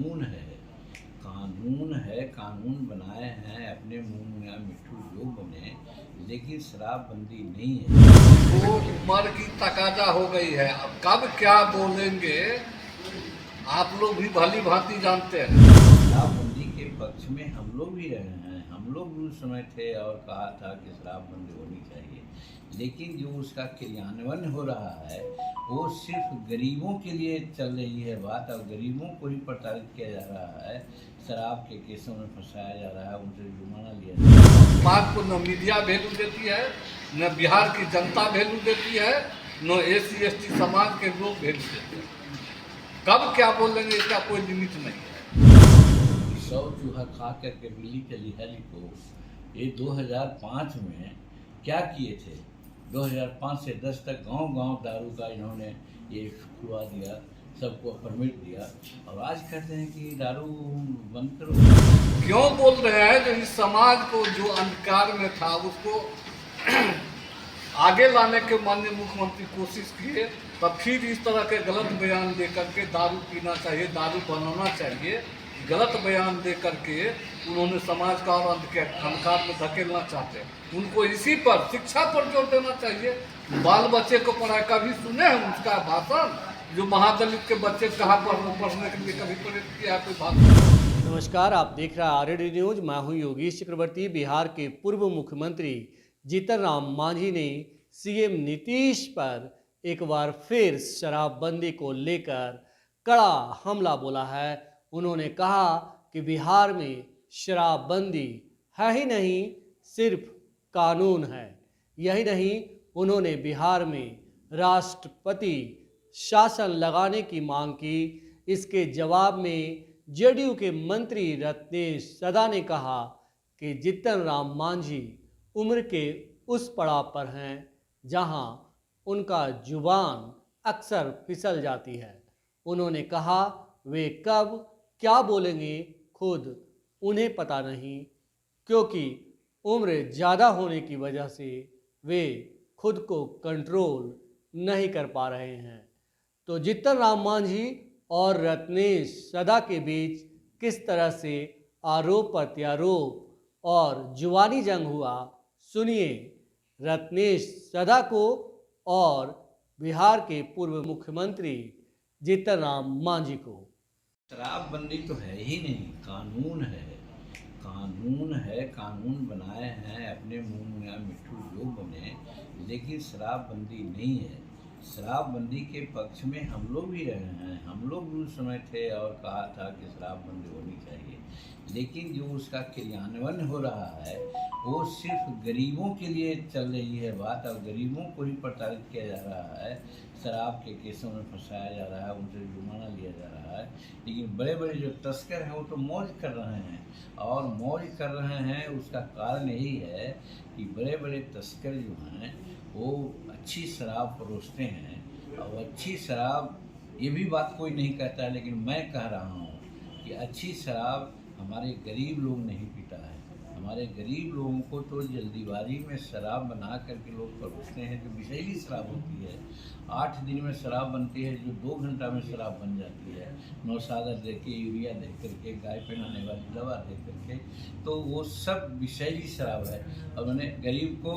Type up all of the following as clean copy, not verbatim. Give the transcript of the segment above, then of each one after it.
कानून है, कानून बनाए हैं अपने मुंह में मिट्ठू लोग बने, लेकिन शराबबंदी नहीं है। वो उम्र की तकाजा हो गई है, अब कब क्या बोलेंगे आप लोग भी भली भांति जानते हैं। शराबबंदी के पक्ष में हम लोग भी रहे हैं, हम लोग भी उस समय थे और कहा था कि शराबबंदी होनी चाहिए, लेकिन जो उसका क्रियान्वयन हो रहा है वो सिर्फ गरीबों के लिए चल रही है बात, और गरीबों को ही प्रताड़ित किया जा रहा है, शराब के केसों में फंसाया जा रहा है, उनसे जुर्माना लिया जा रहा है। बात को न मीडिया वैल्यू देती है, न बिहार की जनता वैल्यू देती है, न SC ST समाज के लोग वैल्यू देते हैं। कब क्या बोलेंगे इसका कोई लिमिट नहीं है। 100 चूहा खा करके बिल्ली चली है को ये 2005 में क्या किए थे। 2005 से 10 तक गांव-गांव दारू का इन्होंने ये खुलवा दिया, सबको परमिट दिया, और आज कहते हैं कि दारू बंद करो। क्यों बोल रहे हैं कि इस समाज को जो अंधकार में था उसको आगे लाने के माननीय मुख्यमंत्री कोशिश किए, तब फिर इस तरह के गलत बयान दे करके दारू पीना चाहिए, दारू बनाना चाहिए, गलत बयान दे करके उन्होंने समाज का और अंधकार में धकेलना चाहते हैं। उनको इसी पर शिक्षा पर जोर देना चाहिए। बाल बच्चे को पढ़ाए, कभी सुने हैं उसका भाषण जो महादलित के बच्चे कहाँ पढ़ने के लिए कभी प्रेरित किया कोई भाषण? नमस्कार, आप देख रहे हैं RD न्यूज। मैं हूं योगेश चक्रवर्ती। बिहार के पूर्व मुख्यमंत्री जीतन राम मांझी ने CM नीतीश पर एक बार फिर शराबबंदी को लेकर कड़ा हमला बोला है। उन्होंने कहा कि बिहार में शराबबंदी है ही नहीं, सिर्फ कानून है। यही नहीं, उन्होंने बिहार में राष्ट्रपति शासन लगाने की मांग की। इसके जवाब में JDU के मंत्री रत्नेश सदा ने कहा कि जीतन राम मांझी उम्र के उस पड़ाव पर हैं जहां उनका जुबान अक्सर फिसल जाती है। उन्होंने कहा वे कब क्या बोलेंगे खुद उन्हें पता नहीं, क्योंकि उम्र ज़्यादा होने की वजह से वे खुद को कंट्रोल नहीं कर पा रहे हैं। तो जीतन राम मांझी और रत्नेश सदा के बीच किस तरह से आरोप प्रत्यारोप और जुबानी जंग हुआ, सुनिए रत्नेश सदा को और बिहार के पूर्व मुख्यमंत्री जीतन राम मांझी को। शराबबंदी तो है ही नहीं, कानून है, कानून बनाए हैं अपने मुंह में मिट्ठू लोग बने, लेकिन शराबबंदी नहीं है। शराबबंदी के पक्ष में हम लोग भी रहे हैं, हम लोग भी उस समय थे और कहा था कि शराबबंदी होनी चाहिए, लेकिन जो उसका क्रियान्वयन हो रहा है वो सिर्फ गरीबों के लिए चल रही है बात, और गरीबों को ही प्रताड़ित किया जा रहा है, शराब के केसों में फंसाया जा रहा है, उनसे जुर्माना लिया जा रहा है। लेकिन बड़े बड़े जो तस्कर हैं वो तो मौज कर रहे हैं, और मौज कर रहे हैं उसका कारण यही है कि बड़े बड़े तस्कर जो हैं वो अच्छी शराब परोसते हैं, और अच्छी शराब, ये भी बात कोई नहीं कहता है, लेकिन मैं कह रहा हूँ कि अच्छी शराब हमारे गरीब लोग नहीं पीता है। हमारे गरीब लोगों को तो जल्दीबाजी में शराब बना करके लोग परोसते हैं, जो विषैली शराब होती है। 8 दिन में शराब बनती है, जो 2 घंटा में शराब बन जाती है, नौशादा दे के, यूरिया दे करके, गाय पहनाने वाली दवा दे करके, तो वो सब विषैली शराब है। और उन्हें गरीब को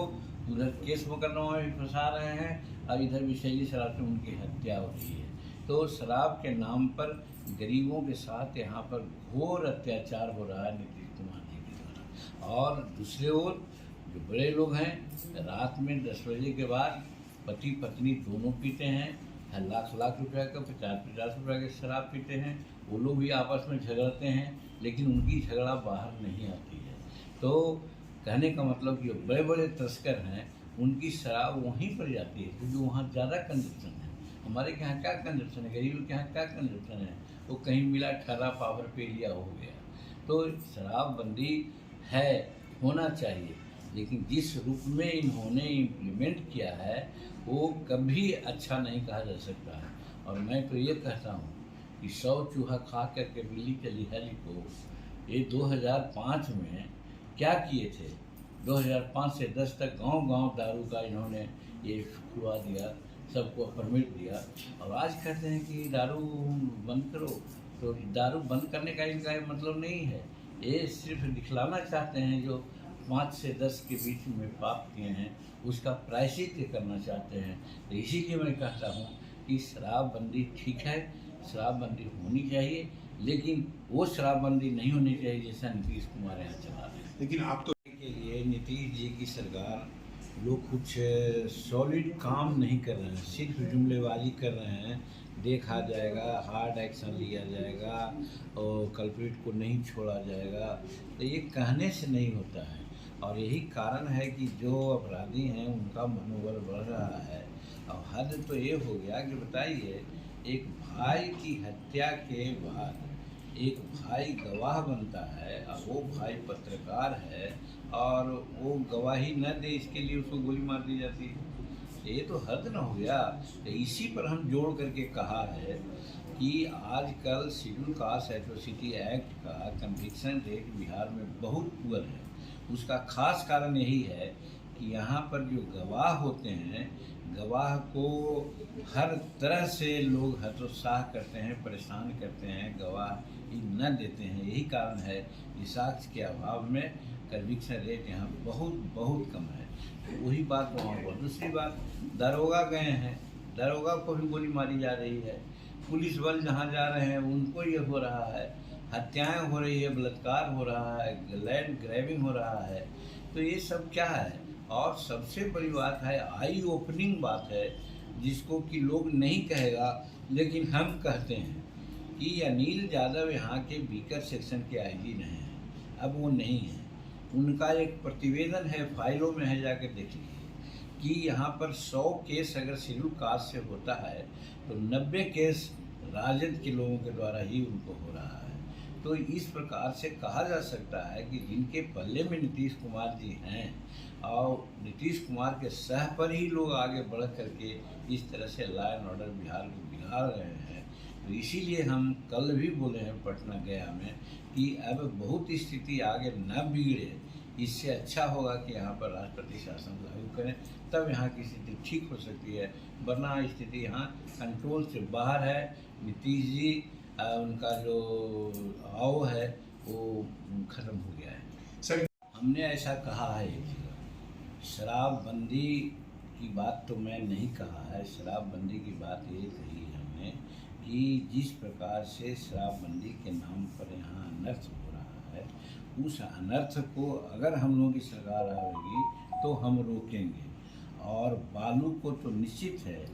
उधर केस मुकदमा में भी फंसा रहे हैं, और इधर विषैली शराब से उनकी हत्या होती है। तो शराब के नाम पर गरीबों के साथ यहाँ पर घोर अत्याचार हो रहा है नीतीश कुमार जी के द्वारा। और दूसरे ओर जो बड़े लोग हैं, रात में 10 बजे के बाद पति पत्नी दोनों पीते हैं, लाख लाख रुपए का, 50-50 रुपये के शराब पीते हैं, वो लोग भी आपस में झगड़ते हैं, लेकिन उनकी झगड़ा बाहर नहीं आती है। तो कहने का मतलब कि बड़े बड़े तस्कर हैं उनकी शराब वहीं पर जाती है, क्योंकि वहाँ ज़्यादा कंजप्शन है। हमारे के यहाँ क्या कंजप्शन है, गरीब के यहाँ क्या कंजप्शन है, वो कहीं मिला 18 पावर पे लिया हो गया। तो शराबबंदी है, होना चाहिए, लेकिन जिस रूप में इन्होंने इम्प्लीमेंट किया है वो कभी अच्छा नहीं कहा जा सकता है। और मैं तो ये कहता हूँ कि 100 चूहा खा करके बिल्ली चली है को ये 2005 में क्या किए थे। 2005 से 10 तक गांव-गांव दारू का इन्होंने ये खुलवा दिया, सबको परमिट दिया, और आज कहते हैं कि दारू बंद करो। तो दारू बंद करने का इनका ये मतलब नहीं है, ये सिर्फ दिखलाना चाहते हैं जो 5 से 10 के बीच में पाप किए हैं उसका प्रायश्चित करना चाहते हैं। तो इसीलिए मैं कहता हूँ कि शराबबंदी ठीक है, शराबबंदी होनी चाहिए, लेकिन वो शराबबंदी नहीं होनी चाहिए जैसा नीतीश कुमार यहाँ चला रहे हैं। लेकिन आप तो के लिए नीतीश जी की सरकार लोग कुछ सॉलिड काम नहीं कर रहे हैं, सिर्फ जुमलेबाजी कर रहे हैं। देखा जाएगा, हार्ड एक्शन लिया जाएगा और कल्प्रिट को नहीं छोड़ा जाएगा, तो ये कहने से नहीं होता है। और यही कारण है कि जो अपराधी हैं उनका मनोबल बढ़ रहा है। और हद तो ये हो गया कि बताइए, एक भाई की हत्या के बाद एक भाई गवाह बनता है और वो भाई पत्रकार है और वो गवाही न दे इसके लिए उसको गोली मार दी जाती है। ये तो हद न हो गया। तो इसी पर हम जोड़ करके कहा है कि आजकल शेड्यूल कास्ट एट्रोसिटी एक्ट का कन्विक्शन रेट बिहार में बहुत पुअर है। उसका खास कारण यही है कि यहाँ पर जो गवाह होते हैं, गवाह को हर तरह से लोग हतोत्साह करते हैं, परेशान करते हैं, गवाही न देते हैं। यही कारण है कि साक्ष्य के अभाव में कन्विक्शन रेट यहाँ बहुत कम है। तो वही बात वहाँ पर। दूसरी बात, दरोगा गए हैं, दरोगा को भी गोली मारी जा रही है। पुलिस बल जहाँ जा रहे हैं उनको ये हो रहा है, हत्याएं हो रही है, बलात्कार हो रहा है, लैंड ग्रैबिंग हो रहा है। तो ये सब क्या है? और सबसे बड़ी बात है, आई ओपनिंग बात है, जिसको कि लोग नहीं कहेगा लेकिन हम कहते हैं कि अनिल यादव यहाँ के बीकर सेक्शन के आईजी नहीं हैं। अब वो नहीं है। उनका एक प्रतिवेदन है, फाइलों में है, जाके देख लीजिए कि यहाँ पर 100 केस अगर शेड्यूल कास्ट से होता है तो 90 केस राजद के लोगों के द्वारा ही उनको हो रहा है। तो इस प्रकार से कहा जा सकता है कि जिनके पल्ले में नीतीश कुमार जी हैं और नीतीश कुमार के सह पर ही लोग आगे बढ़ करके इस तरह से लॉ एंड ऑर्डर बिहार को बिगाड़ रहे हैं। तो इसीलिए हम कल भी बोले हैं पटना गया में कि अब बहुत स्थिति आगे न बिगड़े, इससे अच्छा होगा कि यहाँ पर राष्ट्रपति शासन लागू करें, तब यहाँ की स्थिति ठीक हो सकती है। वरना स्थिति यहाँ कंट्रोल से बाहर है। नीतीश जी उनका जो आओ है वो ख़त्म हो गया है। सर, हमने ऐसा कहा है एक जगह, शराबबंदी की बात तो मैं नहीं कहा है। शराबबंदी की बात ये कही है हमने कि जिस प्रकार से शराबबंदी के नाम पर यहाँ अनर्थ हो रहा है, उस अनर्थ को अगर हम लोगों की सरकार आएगी तो हम रोकेंगे। और बालू को तो निश्चित है,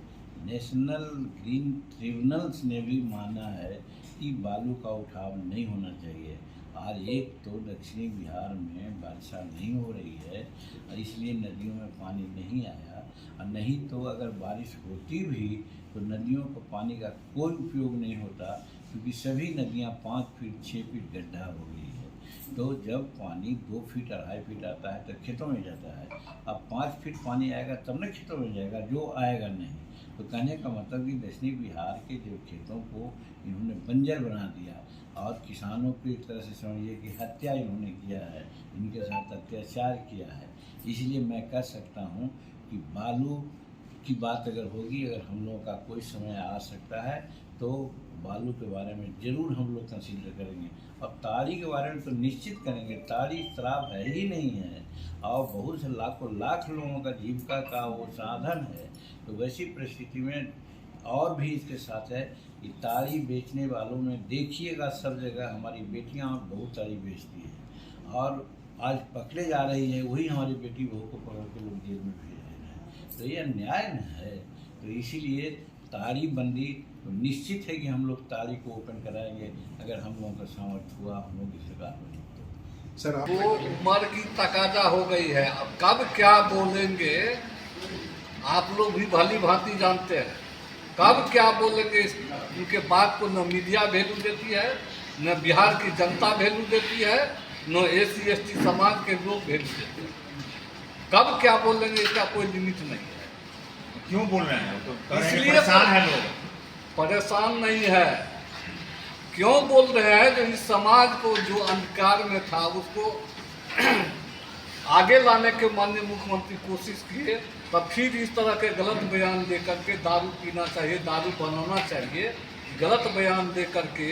नेशनल ग्रीन ट्रिब्यूनल्स ने भी माना है कि बालू का उठाव नहीं होना चाहिए। आज एक तो दक्षिणी बिहार में वर्षा नहीं हो रही है और इसलिए नदियों में पानी नहीं आया, और नहीं तो अगर बारिश होती भी तो नदियों को पानी का कोई उपयोग नहीं होता, क्योंकि सभी नदियां 5 फीट 6 फीट गड्ढा हो गई है। तो जब पानी 2 फीट 2.5 फीट आता है तो खेतों में जाता है। अब 5 फीट पानी आएगा तब न खेतों में जाएगा, जो आएगा नहीं। तो कहने का मतलब कि दक्षिणी बिहार के जो खेतों को इन्होंने बंजर बना दिया और किसानों को एक तरह से समझिए कि हत्या इन्होंने किया है, इनके साथ अत्याचार किया है। इसलिए मैं कह सकता हूँ कि बालू की बात अगर होगी, अगर हम लोगों का कोई समय आ सकता है तो बालू के बारे में ज़रूर हम लोग कंसीडर करेंगे। और ताड़ी के बारे में तो निश्चित करेंगे। ताड़ी शराब है ही नहीं है और बहुत से लाखों लाख लोगों का जीविका का वो साधन है। तो वैसी परिस्थिति में और भी इसके साथ है कि ताड़ी बेचने वालों में देखिएगा सब जगह हमारी बेटियां बहुत ताड़ी बेचती हैं और आज पकड़े जा रही है, वही हमारी बेटी बहू को पकड़ के लोग जेल में भेज रहे हैं। तो ये अन्याय है। तो इसीलिए ताड़ी बंदी तो निश्चित है कि हम लोग ताड़ी को ओपन कराएंगे अगर हम लोगों का सामर्थ्य हुआ, हम लोग की सरकार बनी तो। सर आप वो उम्र की तकाजा हो गई है, अब कब क्या बोलेंगे आप लोग भी भली भांति जानते हैं। कब क्या बोलेंगे उनके बात को न मीडिया वैल्यू देती है, न बिहार की जनता वैल्यू देती है, न SC/ST समाज के लोग वैल्यू देते हैं। कब क्या बोलेंगे इसका कोई लिमिट नहीं है। क्यों बोल रहे हैं? तो कह रहे हैं इसलिए परेशान है लोग। परेशान नहीं है, क्यों बोल रहे हैं? जो इस समाज को जो अंधकार में था उसको आगे लाने के माननीय मुख्यमंत्री कोशिश किए, तब फिर इस तरह के गलत बयान दे करके दारू पीना चाहिए, दारू बनाना चाहिए, गलत बयान दे करके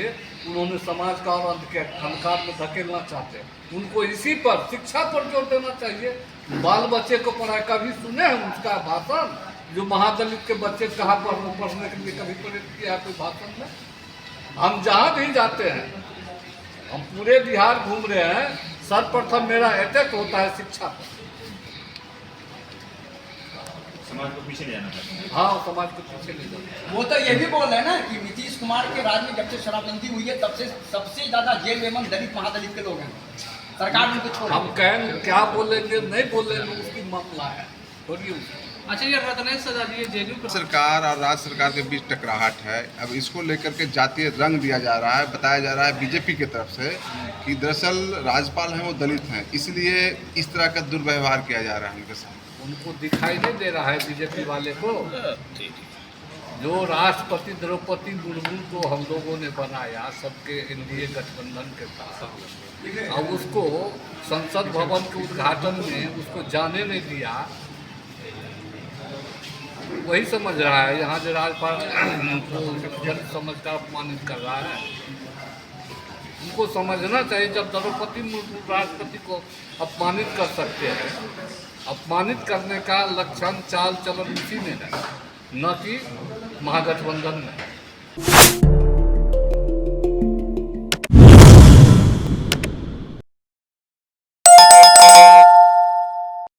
उन्होंने समाज का और अंधकार में धकेलना चाहते हैं। उनको इसी पर, शिक्षा पर जोर देना चाहिए। बाल बच्चे को पढ़ाए, कभी सुने हैं उसका भाषण? जो महादलित के बच्चे कहाँ पढ़ने के लिए कभी प्रेरित किया है कोई भाषण में? हम जहाँ भी जाते हैं, हम पूरे बिहार घूम रहे हैं, सर्वप्रथम मेरा अटैक होता है शिक्षा पर। समाज को पीछे ले जाना चाहते हैं। हाँ, समाज को पीछे ले जाना। वो तो ये भी बोल रहे हैं ना कि नीतीश कुमार के राज में जब से शराबबंदी हुई है तब से सबसे ज्यादा जेल एवं दलित महादलित के लोग हैं, सरकार उनको छोड़। हम कहें क्या बोलेंगे नहीं बोलेंगे उसकी मामला है, छोड़िए उसको। अच्छा, ये रत्नेश सजा दिए जेडीयू सरकार और राज्य सरकार के बीच टकराहट है। अब इसको लेकर के जातीय रंग दिया जा रहा है, बताया जा रहा है बीजेपी की तरफ से कि दरअसल राज्यपाल हैं वो दलित हैं, इसलिए इस तरह का दुर्व्यवहार किया जा रहा है उनके साथ। उनको दिखाई नहीं दे रहा है बीजेपी वाले को? जो राष्ट्रपति द्रौपदी मुर्मू को हम लोगों ने बनाया सबके एनडीए गठबंधन के साथ, अब उसको संसद भवन के उद्घाटन में उसको जाने नहीं दिया, वही समझ रहा है यहाँ जो राज्यपाल उनको जन समझकर अपमानित कर रहा है। उनको समझना चाहिए, जब द्रौपदी मुर्मू राष्ट्रपति को अपमानित कर सकते हैं, अपमानित करने का लक्षण चाल चलन उसी में है, न कि महागठबंधन में।